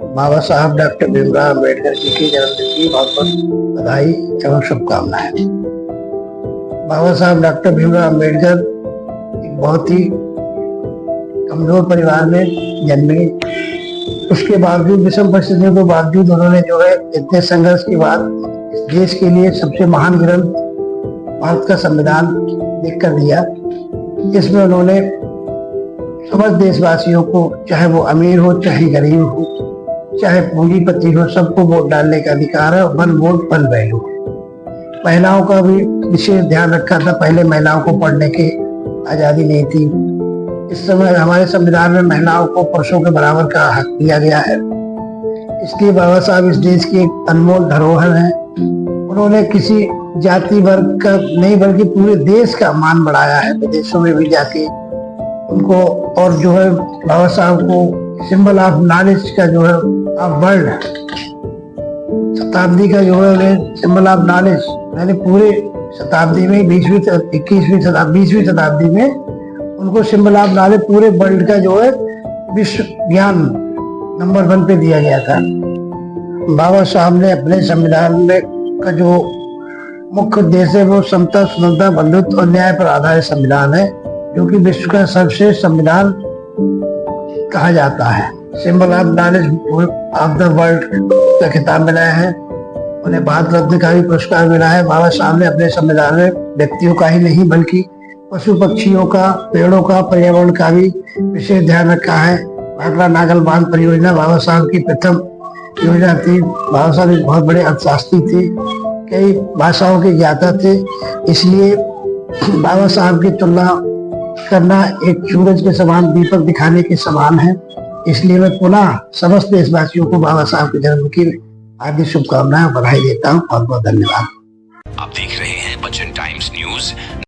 बाबा साहब डॉक्टर भीमराव अम्बेडकर जी के जन्मदिन की बहुत बहुत बधाई एवं शुभकामनाएं। बाबा साहब डॉक्टर भीमराव अम्बेडकर एक बहुत ही कमजोर परिवार में जन्मे। उसके बावजूद विषम परिस्थितियों के बावजूद उन्होंने जो है इतने संघर्ष के बाद देश के लिए सबसे महान ग्रंथ भारत का संविधान लिख कर दिया। इसमें उन्होंने समस्त देशवासियों को, चाहे वो अमीर हो चाहे गरीब हो, चाहे पूंजीपति हो, सबको वोट डालने का अधिकार है। One vote one value. महिलाओं का भी विशेष ध्यान रखा था। पहले महिलाओं को पढ़ने की आजादी नहीं थी। इस समय हमारे संविधान में महिलाओं को पुरुषों के बराबर का हक दिया गया है। इसलिए बाबा साहब इस देश की एक अनमोल धरोहर है। उन्होंने किसी जाति वर्ग का नहीं बल्कि पूरे देश का मान बढ़ाया है। विदेशों में भी जाके उनको, और जो है बाबा साहब को सिंबल ऑफ नॉलेज का जो है ऑफ वर्ल्ड, शताब्दी का जो है उन्हें सिंबल ऑफ नॉलेज, यानी पूरे शताब्दी में 20वीं शताब्दी में उनको सिंबल ऑफ नॉलेज पूरे वर्ल्ड का जो है विश्व ज्ञान नंबर 1 पे दिया गया था। बाबा साहब ने अपने संविधान में का जो मुख्य उद्देश्य है वो समता, स्वतंत्रता, बंधुत्व और न्याय पर आधारित संविधान है, जो कि विश्व का सर्वश्रेष्ठ संविधान कहा जाता है। Symbol of knowledge of the world का खिताब मिला है। उन्हें भारत रत्न का भी पुरस्कार मिला है। बाबा साहब ने अपने संविधान में व्यक्तियों का ही नहीं बल्कि पशु पक्षियों का, पेड़ों का, पर्यावरण का भी विशेष ध्यान रखा है। भाखड़ा नागल बांध परियोजना बाबा साहब की प्रथम योजना थी। बाबा साहब एक बहुत बड़े अर्थशास्त्री थे, कई भाषाओं के ज्ञाता थे। इसलिए बाबा साहब की तुलना करना एक सूरज के समान, दीपक दिखाने के समान है। इसलिए मैं पुनः समस्त देशवासियों को बाबा साहब के जन्म की हार्दिक शुभकामनाएं, बधाई देता हूँ। बहुत बहुत धन्यवाद। आप देख रहे हैं बच्चन टाइम्स न्यूज।